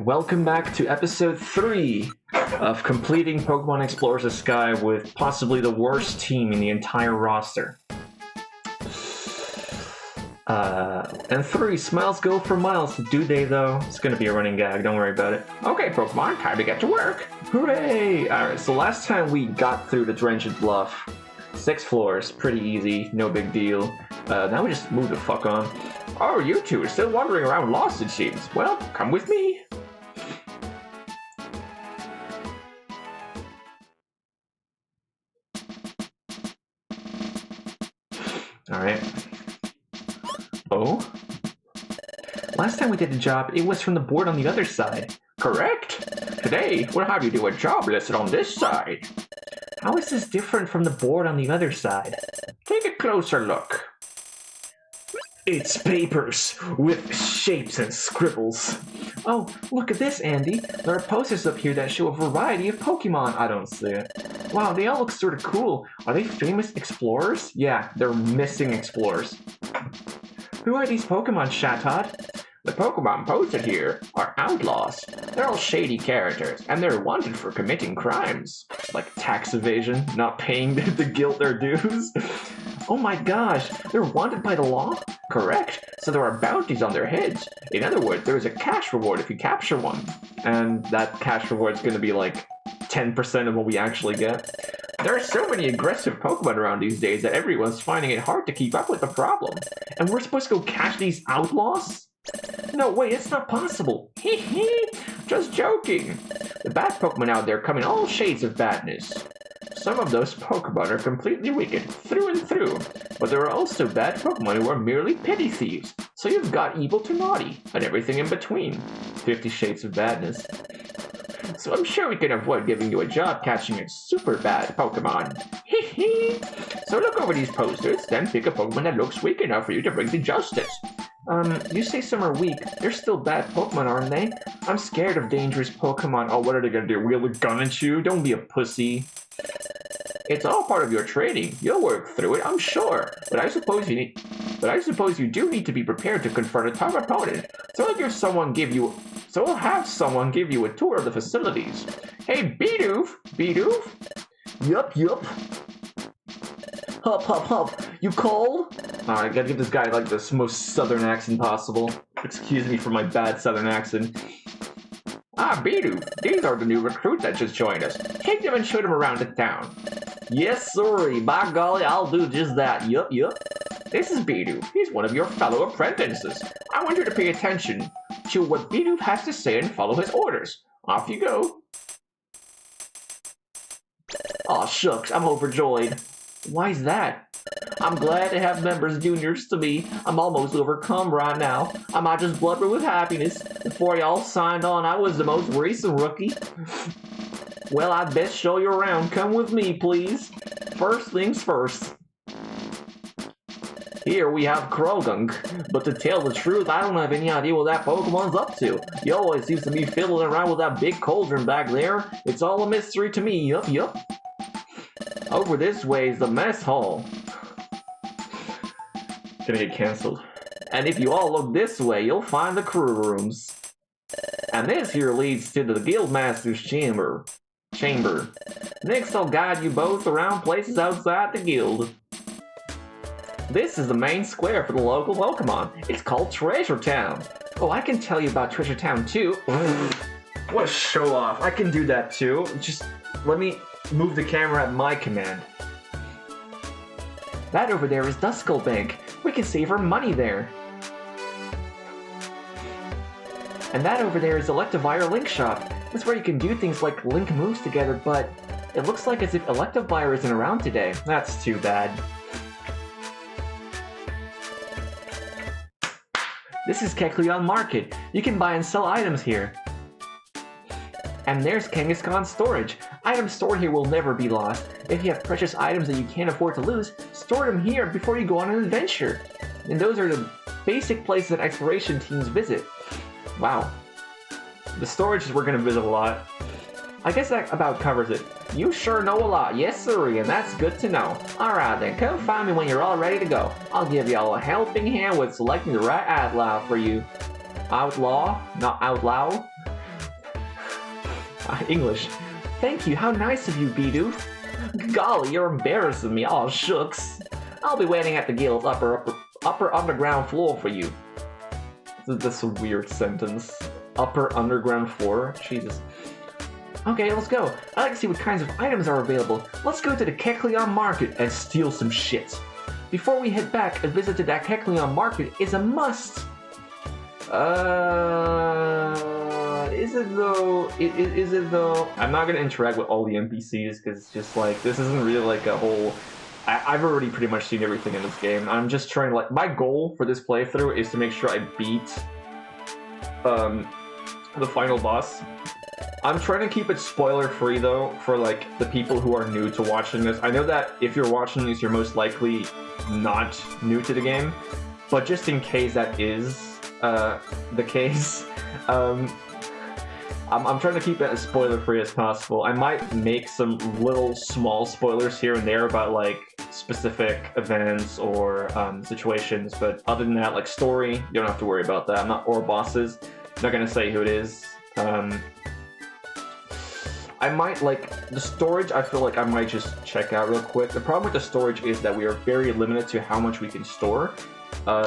welcome back to episode 3 of completing Pokemon Explorers of Sky with possibly the worst team in the entire roster. And 3, smiles go for miles, do they though? It's gonna be a running gag, don't worry about it. Okay, Pokemon, time to get to work! Hooray! Alright, so last time we got through the Drenched Bluff. 6 floors, pretty easy, no big deal. Now we just move the fuck on. Oh, you two are still wandering around lost, it seems. Well, come with me. Alright. Oh? Last time we did the job, it was from the board on the other side. Correct? Today, we'll have you do a job listed on this side. How is this different from the board on the other side? Take a closer look. It's papers with shapes and scribbles. Oh, look at this, Andy. There are posters up here that show a variety of Pokemon. I don't see it. Wow, they all look sort of cool. Are they famous explorers? Yeah, they're missing explorers. Who are these Pokemon, Shatod? The Pokemon posted here are outlaws. They're all shady characters, and they're wanted for committing crimes. Like tax evasion, not paying the guild their dues. Oh my gosh, they're wanted by the law? Correct. So there are bounties on their heads. In other words, there is a cash reward if you capture one. And that cash reward is going to be like 10% of what we actually get. There are so many aggressive Pokemon around these days that everyone's finding it hard to keep up with the problem. And we're supposed to go catch these outlaws? No way, it's not possible. Hee, just joking. The bad Pokemon out there come in all shades of badness. Some of those Pokemon are completely wicked, through and through, but there are also bad Pokemon who are merely petty thieves, so you've got evil to naughty, and everything in between. 50 shades of badness. So I'm sure we can avoid giving you a job catching a super bad Pokemon. Hee. So look over these posters, then pick a Pokemon that looks weak enough for you to bring to justice. You say some are weak. They're still bad Pokemon, aren't they? I'm scared of dangerous Pokemon. Oh, what are they gonna do? Wheel a gun at you? Don't be a pussy. It's all part of your training. You'll work through it, I'm sure. But I suppose you do need to be prepared to confront a tough opponent. So I'll have someone give you a tour of the facilities. Hey, Bidoof? Yup. Hup. You cold? Alright, gotta give this guy like the most southern accent possible. Excuse me for my bad southern accent. Ah, Bidoof, these are the new recruits that just joined us. Take them and show them around the town. Yes, sorry. By golly, I'll do just that. Yup. This is Bidoof. He's one of your fellow apprentices. I want you to pay attention to what Bidoof has to say and follow his orders. Off you go. Aw, shucks, I'm overjoyed. Why's that? I'm glad to have members juniors to me. I'm almost overcome right now. I might just blubber with happiness. Before y'all signed on, I was the most recent rookie. Well, I'd best show you around. Come with me, please. First things first. Here we have Krogunk, but to tell the truth, I don't have any idea what that Pokemon's up to. He always seems to be fiddling around with that big cauldron back there. It's all a mystery to me. Yup. Over this way is the mess hall. Gonna get cancelled. And if you all look this way, you'll find the crew rooms. And this here leads to the Guildmaster's chamber. Next, I'll guide you both around places outside the guild. This is the main square for the local Pokemon. It's called Treasure Town. Oh, I can tell you about Treasure Town too. What a show off. I can do that too. Just let me move the camera at my command. That over there is Duskull Bank. We can save our money there. And that over there is Electivire Link Shop. That's where you can do things like link moves together, but it looks like as if Electivire isn't around today. That's too bad. This is Kecleon Market. You can buy and sell items here. And there's Kangaskhan Storage. Items stored here will never be lost. If you have precious items that you can't afford to lose, store them here before you go on an adventure. And those are the basic places that exploration teams visit. Wow. The storage we're going to visit a lot. I guess that about covers it. You sure know a lot, yes sirree, and that's good to know. Alright then, come find me when you're all ready to go. I'll give y'all a helping hand with selecting the right outlaw for you. Outlaw? Not outlaw? English. Thank you, how nice of you, Bidoof. Golly, you're embarrassing me, aw shucks. I'll be waiting at the guild's upper underground floor for you. That's a weird sentence. Upper underground floor? Jesus. Okay, let's go. I'd like to see what kinds of items are available. Let's go to the Kecleon Market and steal some shit. Before we head back, a visit to that Kecleon Market is a must. Is it though? Is it though? I'm not gonna interact with all the NPCs because it's just like, this isn't really like a whole... I've already pretty much seen everything in this game. I'm just trying to like... My goal for this playthrough is to make sure I beat the final boss. I'm trying to keep it spoiler-free though, for like the people who are new to watching this. I know that if you're watching this, you're most likely not new to the game, but just in case that is the case, I'm trying to keep it as spoiler-free as possible. I might make some little small spoilers here and there about like specific events or situations, but other than that, like story, you don't have to worry about that. I'm not, or bosses, I'm not gonna say who it is. I might, like, the storage, I feel like I might just check out real quick. The problem with the storage is that we are very limited to how much we can store.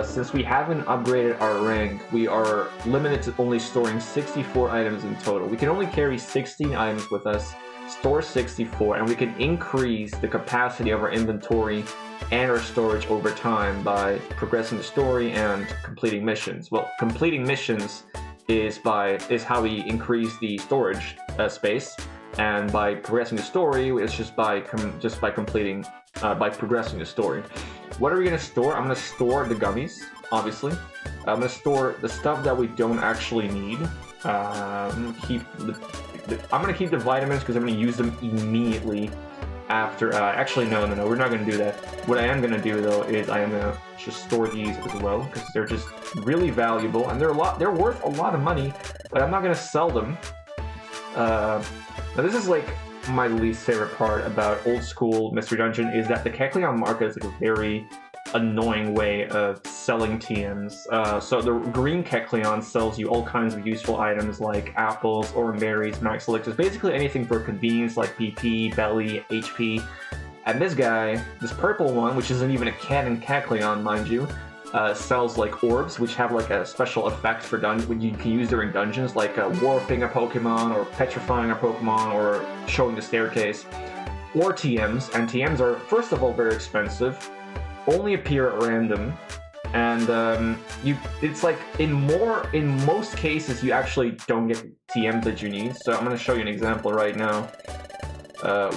Since we haven't upgraded our rank, we are limited to only storing 64 items in total. We can only carry 16 items with us, store 64, and we can increase the capacity of our inventory and our storage over time by progressing the story and completing missions. Well, completing missions is how we increase the storage space. And by progressing the story, it's just by progressing the story. What are we gonna store? I'm gonna store the gummies, obviously. I'm gonna store the stuff that we don't actually need. I'm gonna keep the vitamins because I'm gonna use them immediately after. Actually, no, we're not gonna do that. What I am gonna do though is I am gonna just store these as well because they're just really valuable and they're worth a lot of money. But I'm not gonna sell them. Now this is like my least favorite part about old school Mystery Dungeon is that the Kecleon Market is like a very annoying way of selling TMs. So the green Kecleon sells you all kinds of useful items like apples, or berries, max elixirs, basically anything for convenience like PP, belly, HP. And this guy, this purple one, which isn't even a canon Kecleon, mind you, sells like orbs, which have like a special effect for when you can use during dungeons, like warping a Pokemon, or petrifying a Pokemon, or showing the staircase, or TMs. And TMs are, first of all, very expensive, only appear at random, and it's like in most cases you actually don't get TMs that you need. So I'm going to show you an example right now.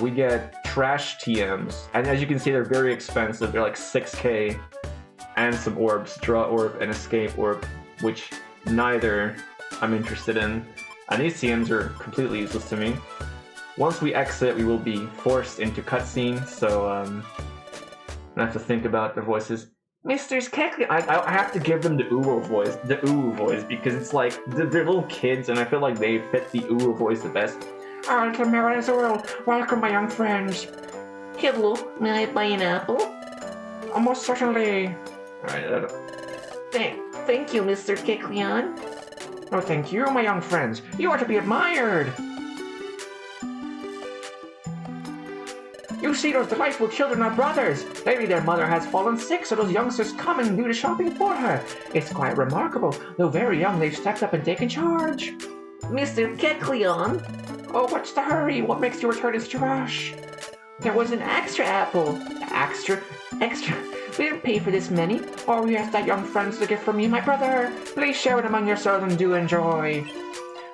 We get trash TMs, and as you can see, they're very expensive. They're like 6k. And some orbs, draw orb and escape orb, which neither I'm interested in. And these TMs are completely useless to me. Once we exit, we will be forced into cutscene, so I have to think about their voices. Mr. Kecleon, I have to give them the Uwu voice, because it's like, they're little kids, and I feel like they fit the Uwu voice the best. Alright, Marill and Azurill, welcome my young friends. Hello, may I buy an apple? Almost certainly. Alright, thank you, Mr. Kecleon. Oh, thank you, my young friends. You are to be admired. You see, those delightful children are brothers. Maybe their mother has fallen sick, so those youngsters come and do the shopping for her. It's quite remarkable. Though very young, they've stepped up and taken charge. Mr. Kecleon? Oh, what's the hurry? What makes you return in such a rush? There was an extra apple. Extra? We didn't pay for this many. Oh yes, that young friend's a gift from me, my brother. Please share it among yourselves and do enjoy.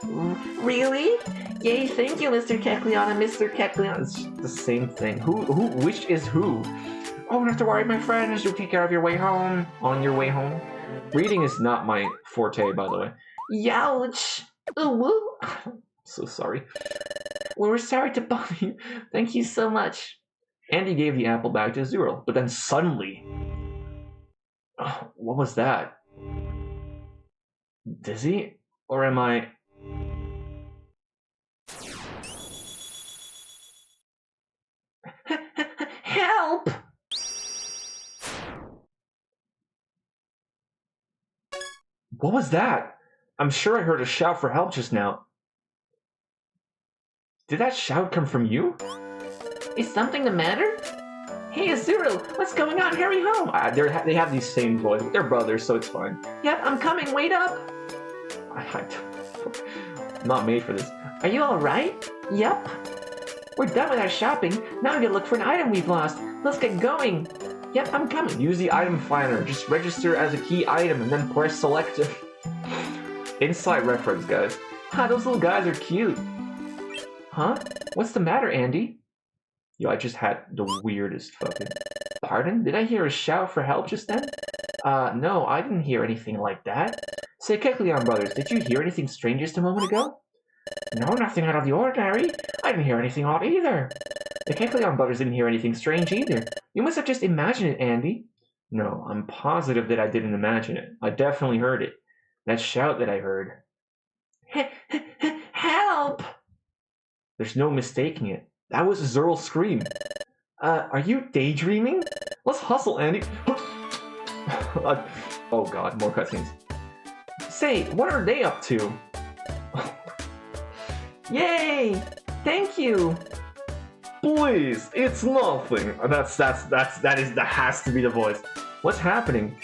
Really? Yay, thank you, Mr. Kecleon and Mr. Kecleon. It's the same thing. Which is who? Oh, don't have to worry, my friends. You'll take care of your way home. On your way home. Reading is not my forte, by the way. Youch! Ooh. So sorry. We were sorry to bother you. Thank you so much. Andy gave the apple back to Azurill, but then suddenly... Oh, what was that? Dizzy? Or am I... Help! What was that? I'm sure I heard a shout for help just now. Did that shout come from you? Is something the matter? Hey, Azurill, what's going on? Hurry home! They have these same voices. They're brothers, so it's fine. Yep, I'm coming. Wait up! I'm not made for this. Are you alright? Yep. We're done with our shopping. Now we gotta look for an item we've lost. Let's get going. Yep, I'm coming. Use the item finder. Just register as a key item and then press select. Inside reference, guys. Ha, those little guys are cute. Huh? What's the matter, Andy? Yo, I just had the weirdest fucking... Pardon? Did I hear a shout for help just then? No, I didn't hear anything like that. Say, Kecleon brothers, did you hear anything strange just a moment ago? No, nothing out of the ordinary. I didn't hear anything odd either. The Kecleon brothers didn't hear anything strange either. You must have just imagined it, Andy. No, I'm positive that I didn't imagine it. I definitely heard it. That shout that I heard. Help! There's no mistaking it. That was Azurill's scream. Are you daydreaming? Let's hustle, Andy. Oh god, more cutscenes. Say, what are they up to? Yay! Thank you! Please, it's nothing. That has to be the voice. What's happening?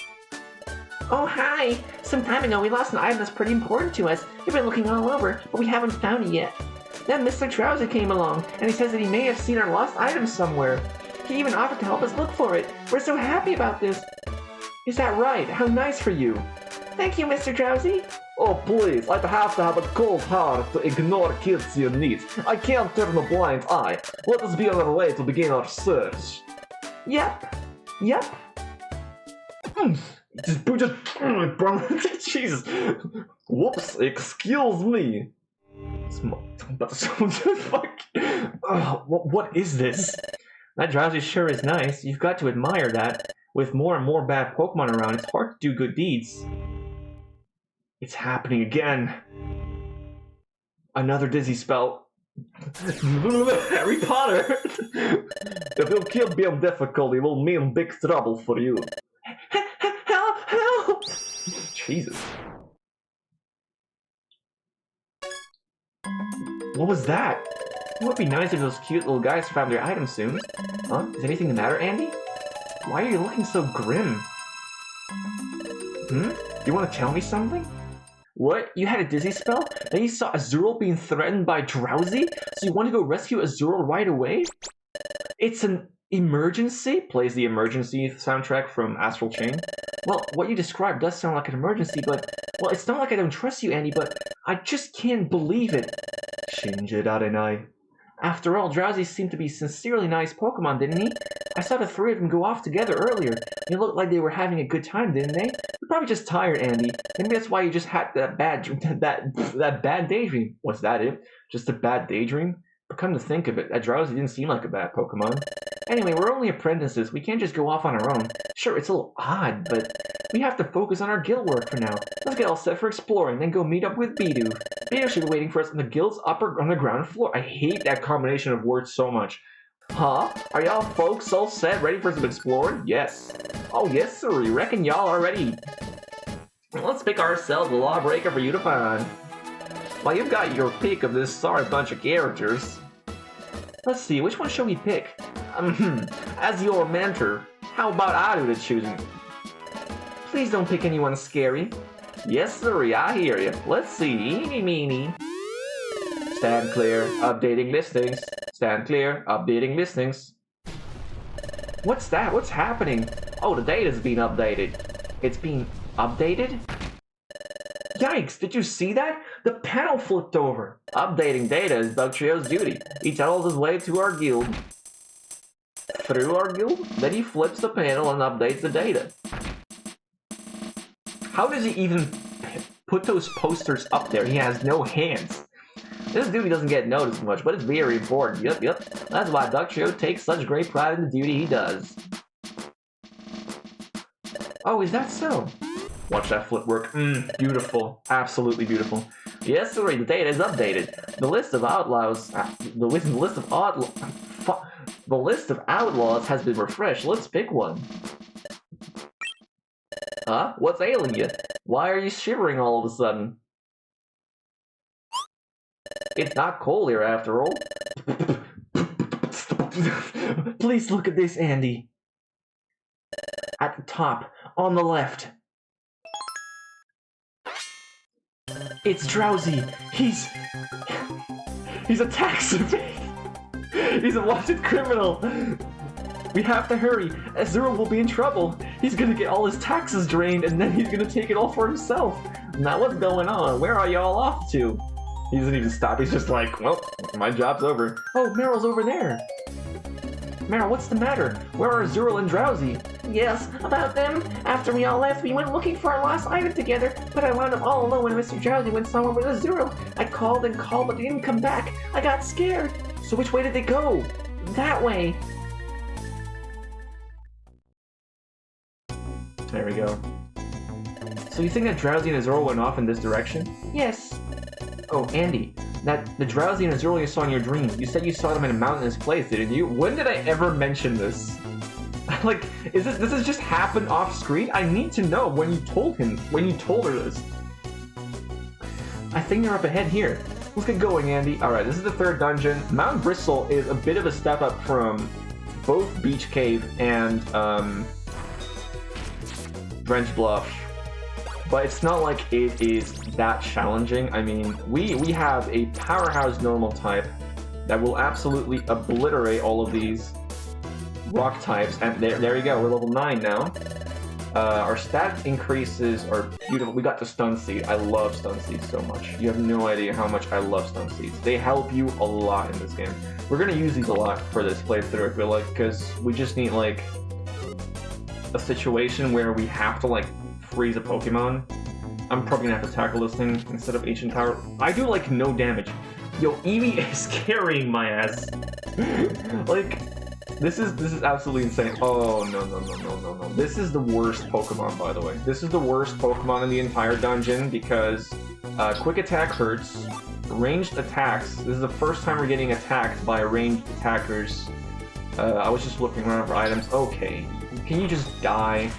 Oh, hi! Some time ago, we lost an item that's pretty important to us. We've been looking all over, but we haven't found it yet. Then Mr. Drowzee came along, and he says that he may have seen our lost item somewhere. He even offered to help us look for it. We're so happy about this. Is that right? How nice for you. Thank you, Mr. Drowzee. Oh, please, I'd have to have a cold heart to ignore kids' needs. I can't turn a blind eye. Let us be on our way to begin our search. Yep. Jesus. Whoops, excuse me. What is this? That Drowzee sure is nice. You've got to admire that. With more and more bad Pokemon around, it's hard to do good deeds. It's happening again. Another dizzy spell. Harry Potter! If you keep being difficult, it will mean big trouble for you. Help! Jesus. What was that? It would be nice if those cute little guys found their items soon. Huh? Is anything the matter, Andy? Why are you looking so grim? You want to tell me something? What? You had a dizzy spell? Then you saw Azurill being threatened by Drowzee? So you want to go rescue Azurill right away? It's an emergency? Plays the emergency soundtrack from Astral Chain. Well, what you described does sound like an emergency, but... Well, it's not like I don't trust you, Andy, but I just can't believe it. Shinjidarenai. After all, Drowzee seemed to be sincerely nice Pokemon, didn't he? I saw the three of them go off together earlier. They looked like they were having a good time, didn't they? You're probably just tired, Andy. Maybe that's why you just had that bad daydream. Was that it? Just a bad daydream? But come to think of it, that Drowzee didn't seem like a bad Pokemon. Anyway, we're only apprentices. We can't just go off on our own. Sure, it's a little odd, but we have to focus on our guild work for now. Let's get all set for exploring, then go meet up with Bidoof. Bidoof should be waiting for us on the guild's on the ground floor. I hate that combination of words so much. Huh? Are y'all folks all set, ready for some exploring? Yes. Oh, yes, sir. We reckon y'all are ready. Let's pick ourselves a lawbreaker for you to find. Well, you've got your pick of this sorry bunch of characters. Let's see, which one should we pick? As your mentor, how about I do the choosing? Please don't pick anyone scary. Yes, sir, I hear you. Let's see, eeny meeny. Stand clear, updating listings. Stand clear, updating listings. What's that? What's happening? Oh, the data's being updated. It's being updated? Yikes, did you see that? The panel flipped over. Updating data is Dugtrio's duty. He tunnels his way to our guild. Through our guild? Then he flips the panel and updates the data. How does he even put those posters up there? He has no hands. This duty doesn't get noticed much, but it's very important. Yep. That's why Dugtrio takes such great pride in the duty he does. Oh, is that so? Watch that flip work. Beautiful. Absolutely beautiful. Yes, sir, the data is updated. The list of outlaws... The list of outlaws has been refreshed. Let's pick one. Huh? What's ailing you? Why are you shivering all of a sudden? It's not cold here after all. Please look at this, Andy. At the top, on the left. It's Drowzee. He's a tax evader. He's a wanted criminal. We have to hurry. Azurill will be in trouble. He's gonna get all his taxes drained, and then he's gonna take it all for himself. Now what's going on? Where are y'all off to? He doesn't even stop. He's just like, well, my job's over. Oh, Marill's over there. Marill, what's the matter? Where are Azurill and Drowzee? Yes, about them. After we all left, we went looking for our lost item together, but I wound up all alone when Mr. Drowzee went somewhere with Azurill. I called and called, but they didn't come back. I got scared. So which way did they go? That way. There we go. So you think that Drowzee and Azurill went off in this direction? Yes. Oh, Andy, the Drowzee and Azurill you saw in your dream, you said you saw them in a mountainous place, didn't you? When did I ever mention this? Like, does this just happen off screen? I need to know when you told her this. I think they're up ahead here. Let's get going, Andy. Alright, this is the third dungeon. Mount Bristle is a bit of a step up from both Beach Cave and Drench Bluff. But it's not like it is that challenging. I mean, we have a powerhouse normal type that will absolutely obliterate all of these rock types. And there you go, we're level 9 now. Our stat increases are beautiful. We got the stun seed. I love stun seeds so much. You have no idea how much I love stun seeds. They help you a lot in this game. We're gonna use these a lot for this playthrough, I feel like, because we just need like a situation where we have to like freeze a Pokemon. I'm probably gonna have to tackle this thing instead of Ancient Power. I do like no damage. Yo, Eevee is carrying my ass. Like, this is absolutely insane. Oh no. This is the worst Pokemon, by the way. This is the worst Pokemon in the entire dungeon because quick attack hurts. Ranged attacks. This is the first time we're getting attacked by ranged attackers. I was just looking around for items. Okay, can you just die?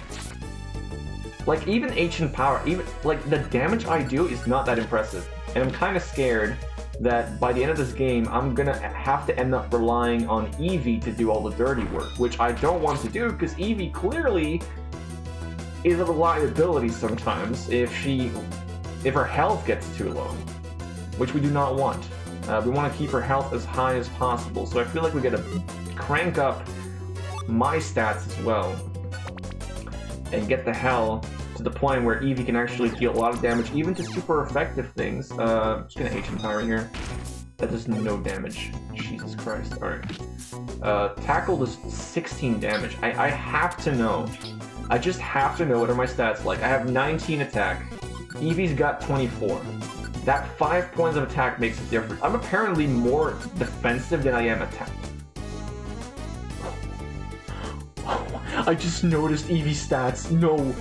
Like, even Ancient Power, even, like, the damage I do is not that impressive. And I'm kind of scared that by the end of this game, I'm gonna have to end up relying on Eevee to do all the dirty work, which I don't want to do, because Eevee clearly is a reliability sometimes if her health gets too low, which we do not want. We want to keep her health as high as possible, so I feel like we gotta crank up my stats as well and get the hell to the point where Eevee can actually deal a lot of damage, even to super effective things. Just gonna Ancient Power here. That does no damage. Jesus Christ. Alright. Tackle does 16 damage. I have to know. I just have to know what are my stats like. I have 19 attack. Eevee's got 24. That 5 points of attack makes a difference. I'm apparently more defensive than I am attack. I just noticed Eevee stats. No.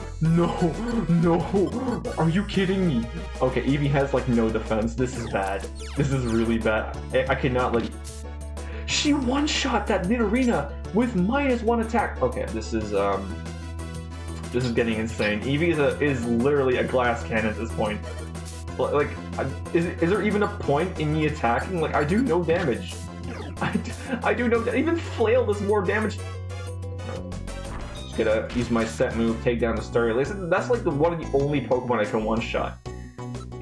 Are you kidding me? Okay, Eevee has like no defense. This is bad. This is really bad. I cannot like... She one-shot that Nidorina with -1 attack. Okay, this is getting insane. Eevee is literally a glass cannon at this point. Like, is there even a point in me attacking? Like, I do no damage. I do no... Even Flail does more damage. Gonna use my set move, take down the Starry. That's like one of the only Pokemon I can one-shot.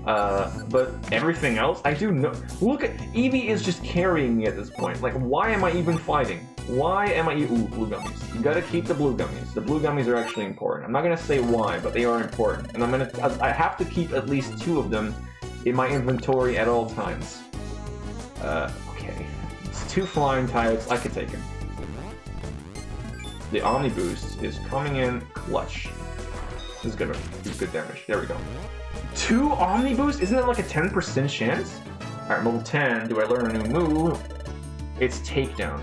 But everything else, I do no... Look at... Eevee is just carrying me at this point. Like, why am I even fighting? Why am I... Ooh, blue gummies. You gotta keep the blue gummies. The blue gummies are actually important. I'm not gonna say why, but they are important. And I have to keep at least 2 of them in my inventory at all times. Okay. It's 2 flying types. I could take him. The OMNI-BOOST is coming in clutch. This is gonna do good damage. There we go. 2 OMNI-BOOST? Isn't that like a 10% chance? Alright, level 10. Do I learn a new move? It's Takedown.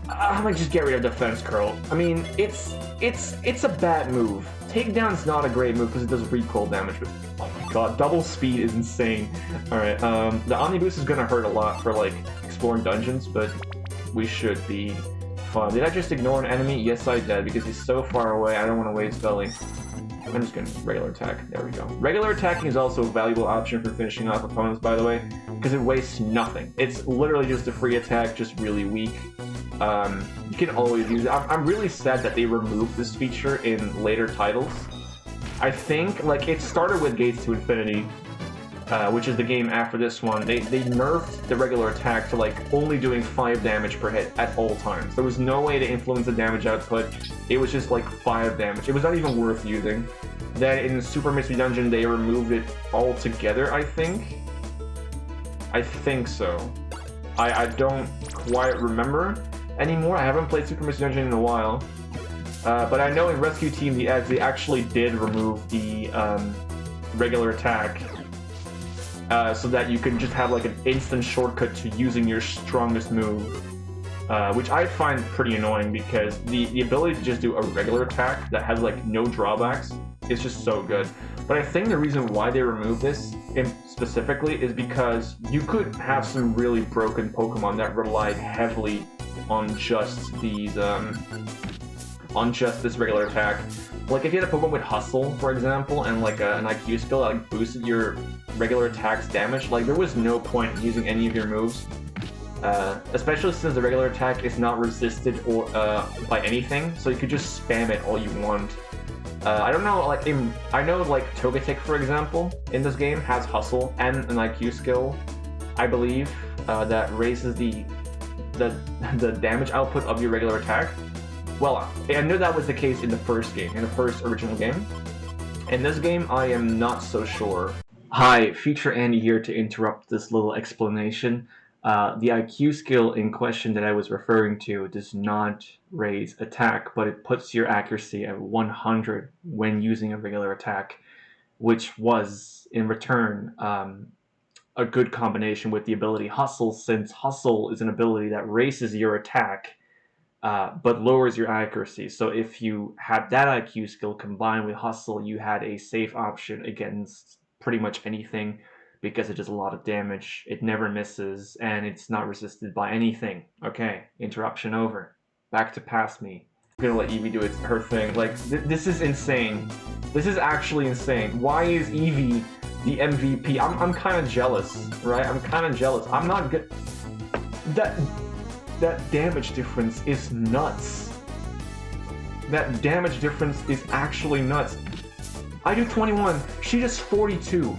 I might just get rid of Defense Curl. I mean, it's a bad move. Takedown's not a great move because it does recoil damage, but oh my god, double speed is insane. Alright, the OMNI-BOOST is gonna hurt a lot for like exploring dungeons, but we should be fine. Did I just ignore an enemy? Yes, I did, because he's so far away, I don't want to waste belly. I'm just gonna regular attack. There we go. Regular attacking is also a valuable option for finishing off opponents, by the way, because it wastes nothing. It's literally just a free attack, just really weak. You can always use it. I'm really sad that they removed this feature in later titles. I think, like, it started with Gates to Infinity, which is the game after this one. They nerfed the regular attack to, like, only doing 5 damage per hit at all times. There was no way to influence the damage output. It was just, like, 5 damage. It was not even worth using. Then in Super Mystery Dungeon, they removed it altogether, I think. I think so. I don't quite remember anymore. I haven't played Super Mystery Dungeon in a while. But I know in Rescue Team, they actually did remove the regular attack. So that you can just have like an instant shortcut to using your strongest move, which I find pretty annoying because the ability to just do a regular attack that has like no drawbacks is just so good. But I think the reason why they removed this specifically is because you could have some really broken Pokemon that relied heavily on just these this regular attack. Like if you had a Pokemon with Hustle, for example, and like an IQ skill that like boosted your regular attack's damage, like there was no point in using any of your moves. Especially since the regular attack is not resisted or by anything, so you could just spam it all you want. I don't know, like I know like Togetic, for example, in this game has Hustle and an IQ skill, I believe, that raises the damage output of your regular attack. Well, I knew that was the case in the first game, in the first original game. In this game, I am not so sure. Hi, Future Andy here to interrupt this little explanation. The IQ skill in question that I was referring to does not raise attack, but it puts your accuracy at 100 when using a regular attack, which was, in return, a good combination with the ability Hustle, since Hustle is an ability that raises your attack, but lowers your accuracy. So if you had that IQ skill combined with Hustle, you had a safe option against pretty much anything because it does a lot of damage, it never misses, and it's not resisted by anything. Okay, interruption over. Back to past me. I'm gonna let Eevee do her thing. Like, this is insane. This is actually insane. Why is Eevee the MVP? I'm kind of jealous, right? I'm kind of jealous. I'm not good. That damage difference is nuts. That damage difference is actually nuts. I do 21, she does 42.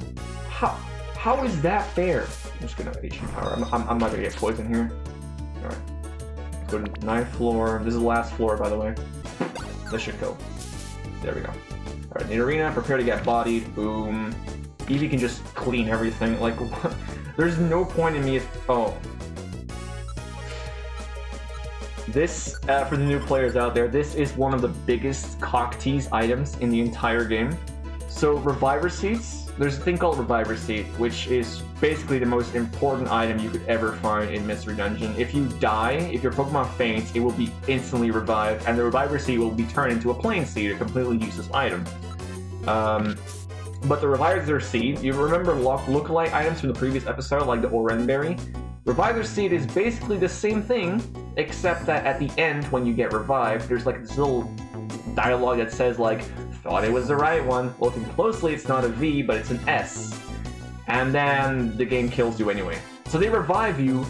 How is that fair? I'm just gonna HP power. I'm not gonna get poison here. Alright. Let's go to 9th floor. This is the last floor, by the way. This should go. There we go. Alright, the arena, prepare to get bodied. Boom. Eevee can just clean everything. Like, what? There's no point in me. Oh. This, for the new players out there, this is one of the biggest cock tease items in the entire game. So, Reviver Seeds, there's a thing called Reviver Seed, which is basically the most important item you could ever find in Mystery Dungeon. If you die, if your Pokemon faints, it will be instantly revived, and the Reviver Seed will be turned into a Plain Seed, a completely useless item. But the Reviver Seed, you remember lookalike items from the previous episode, like the Orenberry? Reviver Seed is basically the same thing, except that at the end, when you get revived, there's like this little dialogue that says like, thought it was the right one. Looking closely, it's not a V, but it's an S. And then the game kills you anyway. So they revive you,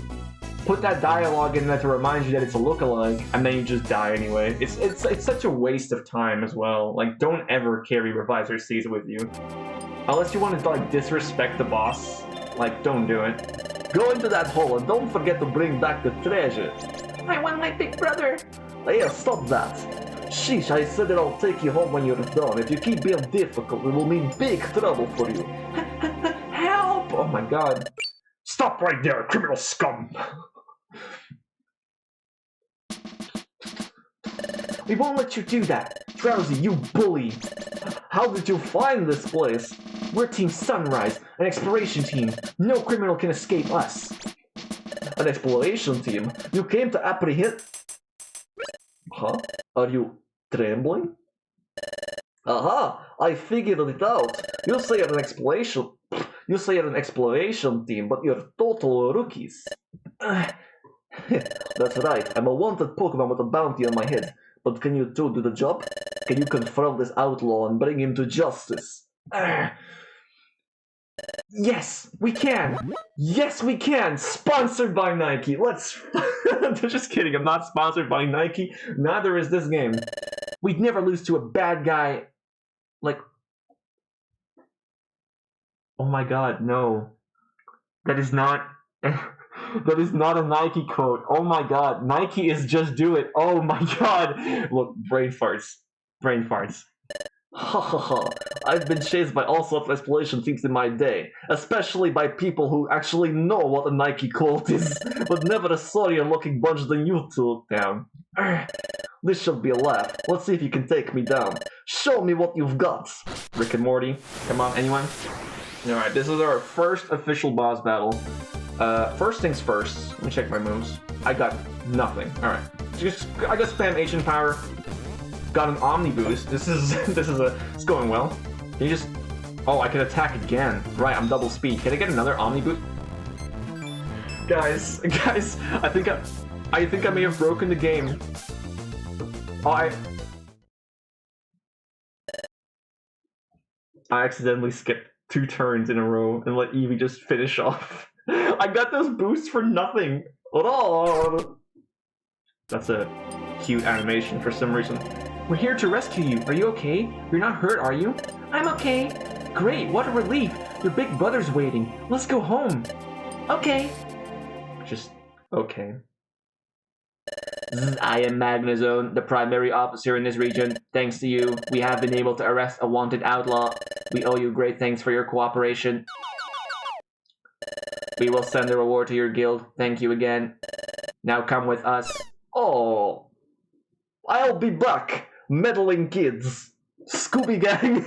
put that dialogue in there to remind you that it's a lookalike, and then you just die anyway. It's such a waste of time as well. Like, don't ever carry Reviver Seeds with you. Unless you want to like disrespect the boss, like, don't do it. Go into that hole and don't forget to bring back the treasure. I want my big brother. Hey, stop that. Sheesh, I said that I'll take you home when you're done. If you keep being difficult, it will mean big trouble for you. Help! Oh my god. Stop right there, criminal scum! We won't let you do that. Drowzee, you bully. How did you find this place? We're Team Sunrise, an exploration team. No criminal can escape us. An exploration team? You came to apprehend... Huh? Are you trembling? Aha! I figured it out. You say you're an exploration... You say you're an exploration team, but you're total rookies. That's right. I'm a wanted Pokemon with a bounty on my head. but can you two do the job? Can you confront this outlaw and bring him to justice? Yes, we can! Yes, we can! Sponsored by Nike! Let's... Just kidding, I'm not sponsored by Nike. Neither is this game. We'd never lose to a bad guy... Like... Oh my god, no. That is not... That is not a Nike quote. Oh my god. Nike is just do it. Oh my god. Look, brain farts. Brain farts. Ha ha ha. I've been chased by all sorts of exploration things in my day, especially by people who actually know what a Nike quote is, but never a sorrier looking bunch than you two. Down. This should be a laugh. Let's see if you can take me down. Show me what you've got. Rick and Morty. Come on, anyone? Alright, this is our first official boss battle. First things first. Let me check my moves. I got nothing. Alright. I got spam Ancient Power. Got an OMNI-BOOST. It's going well. Can you just... Oh, I can attack again. Right, I'm double speed. Can I get another OMNI-BOOST? Guys, I think I may have broken the game. Oh, I accidentally skipped 2 turns in a row and let Eevee just finish off. I got those boosts for nothing. Oh, that's a cute animation for some reason. We're here to rescue you. Are you okay? You're not hurt, are you? I'm okay. Great, what a relief. Your big brother's waiting. Let's go home. Okay. Just okay. I am Magnazone, the primary officer in this region. Thanks to you, we have been able to arrest a wanted outlaw. We owe you great thanks for your cooperation. We will send a reward to your guild. Thank you again. Now come with us. Oh, I'll be back. Meddling kids. Scooby Gang.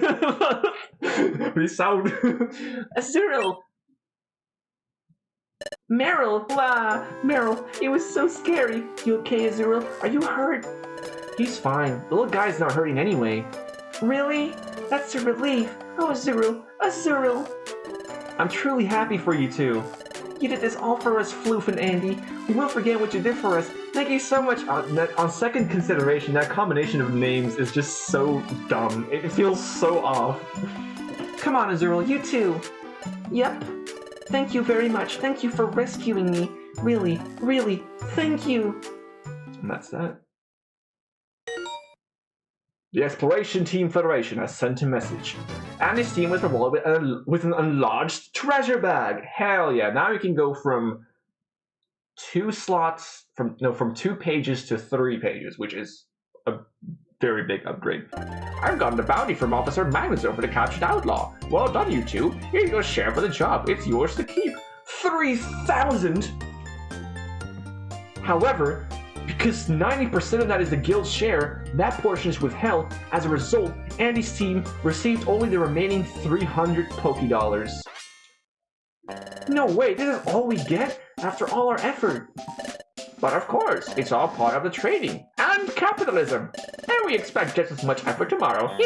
We sound... Azurill. Marill. Wow. Marill, it was so scary. You okay, Azurill? Are you hurt? He's fine. The little guy's not hurting anyway. Really? That's a relief. Oh, Azurill. Azurill. I'm truly happy for you two. You did this all for us, Floof and Andy. We won't forget what you did for us. Thank you so much. On second consideration, that combination of names is just so dumb. It feels so off. Come on, Azurill, you too. Yep. Thank you very much. Thank you for rescuing me. Really, really, thank you. And that's that. The Exploration Team Federation has sent a message. Andy's team was rewarded with an enlarged treasure bag. Hell yeah! Now you can go from 2 pages to 3 pages, which is a very big upgrade. I've gotten a bounty from Officer Magnazone for the captured outlaw. Well done, you two. Here's your share for the job. It's yours to keep. 3,000. However, because 90% of that is the guild's share, that portion is withheld. As a result, Andy's team received only the remaining 300 Pokédollars. No way, this is all we get after all our effort. But of course, it's all part of the trading and capitalism. And we expect just as much effort tomorrow.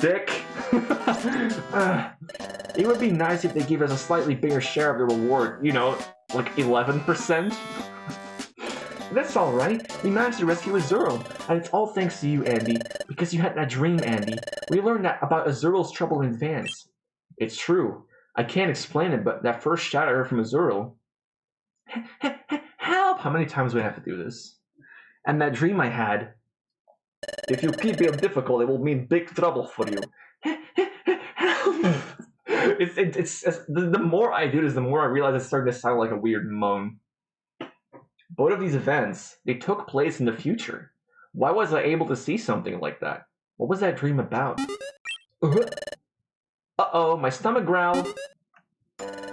Dick. It would be nice if they gave us a slightly bigger share of the reward, you know, like 11%. That's alright, we managed to rescue Azurill, and it's all thanks to you, Andy, because you had that dream, Andy. We learned that about Azurill's trouble in advance. It's true. I can't explain it, but that first shout I heard from Azurill... Help! How many times do I have to do this? And that dream I had... If you keep it difficult, it will mean big trouble for you. Help! The more I do this, the more I realize it's starting to sound like a weird moan. Both of these events, they took place in the future. Why was I able to see something like that? What was that dream about? Uh-oh, my stomach growled.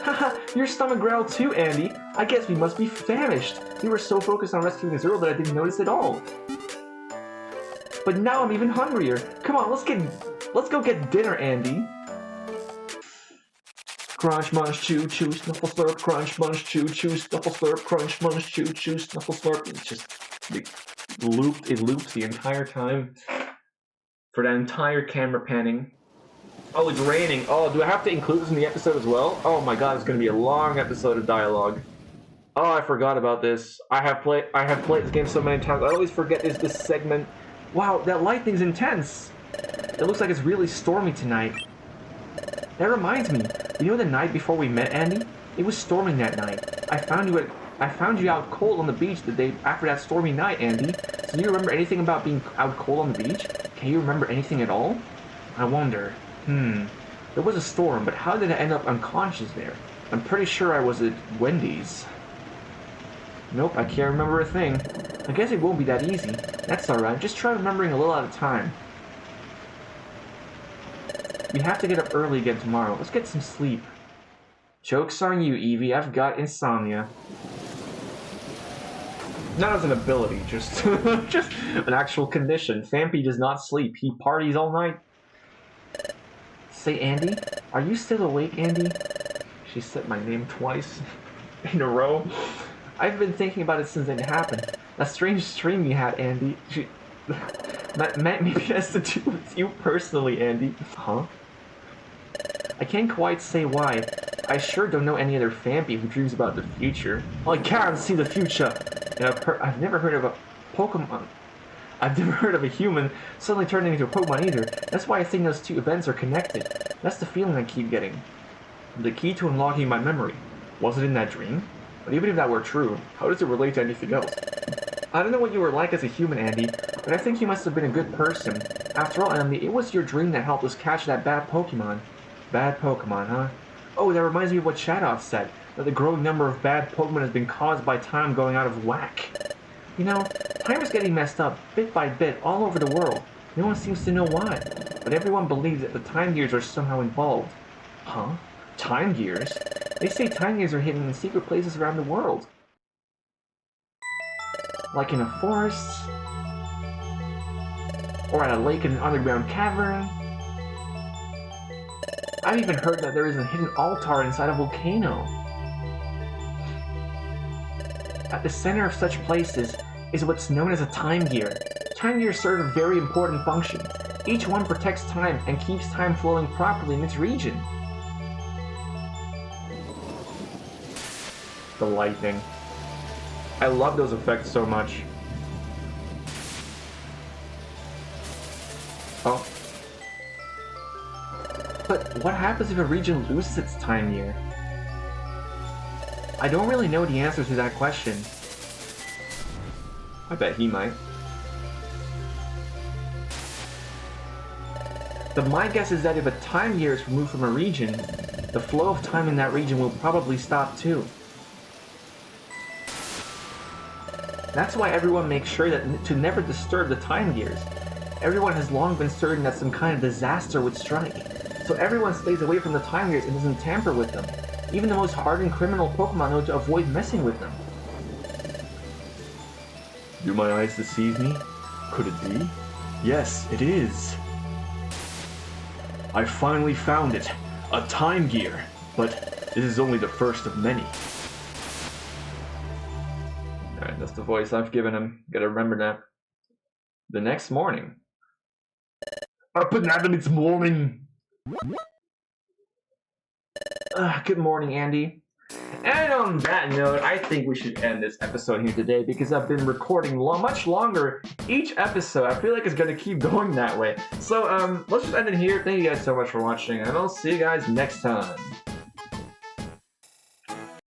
Haha, your stomach growled too, Andy. I guess we must be famished. We were so focused on rescuing Azurill that I didn't notice at all. But now I'm even hungrier. Come on, let's go get dinner, Andy. Crunch, munch, chew, chew, snuffle, slurp, crunch, munch, chew, chew, snuffle, slurp, crunch, munch, chew, chew, snuffle, slurp. It's just, it looped the entire time. For that entire camera panning. Oh, it's raining. Oh, do I have to include this in the episode as well? Oh my god, it's going to be a long episode of dialogue. Oh, I forgot about this. I have played this game so many times. I always forget there's this segment. Wow, that lightning's intense. It looks like it's really stormy tonight. That reminds me. You know the night before we met, Andy? It was storming that night. I found you out cold on the beach the day after that stormy night, Andy. So do you remember anything about being out cold on the beach? Can you remember anything at all? I wonder. There was a storm, but how did I end up unconscious there? I'm pretty sure I was at Wendy's. Nope, I can't remember a thing. I guess it won't be that easy. That's alright, just try remembering a little at a time. We have to get up early again tomorrow. Let's get some sleep. Joke's on you, Evie. I've got insomnia. Not as an ability, just just an actual condition. Fampy does not sleep. He parties all night. Say, Andy, are you still awake, Andy? She said my name twice in a row. I've been thinking about it since it happened. That strange dream you had, Andy. Maybe it has to do with you personally, Andy. Huh? I can't quite say why. I sure don't know any other Fampy who dreams about the future. Well, I can't see the future. And I've never heard of a Pokemon. I've never heard of a human suddenly turning into a Pokemon either. That's why I think those two events are connected. That's the feeling I keep getting. The key to unlocking my memory. Was it in that dream? But even if that were true, how does it relate to anything else? I don't know what you were like as a human, Andy, but I think you must have been a good person. After all, Emily, it was your dream that helped us catch that bad Pokemon. Bad Pokemon, huh? Oh, that reminds me of what Shadow said, that the growing number of bad Pokemon has been caused by time going out of whack. You know, time is getting messed up, bit by bit, all over the world. No one seems to know why, but everyone believes that the time gears are somehow involved. Huh? Time gears? They say time gears are hidden in secret places around the world. Like in a forest, or at a lake in an underground cavern. I've even heard that there is a hidden altar inside a volcano. At the center of such places is what's known as a time gear. Time gears serve a very important function. Each one protects time and keeps time flowing properly in its region. The lightning. I love those effects so much. Oh. But what happens if a region loses its time gear? I don't really know the answer to that question. I bet he might. But my guess is that if a time gear is removed from a region, the flow of time in that region will probably stop too. That's why everyone makes sure that to never disturb the time gears. Everyone has long been certain that some kind of disaster would strike. So everyone stays away from the time gears and doesn't tamper with them. Even the most hardened criminal Pokemon know to avoid messing with them. Do my eyes deceive me? Could it be? Yes, it is. I finally found it. A time gear. But this is only the first of many. Alright, that's the voice I've given him. Gotta remember that. The next morning. Up and at 'em, it's morning! Good morning, Andy. And on that note, I think we should end this episode here today because I've been recording much longer each episode. I feel like it's going to keep going that way. So, let's just end it here. Thank you guys so much for watching, and I'll see you guys next time.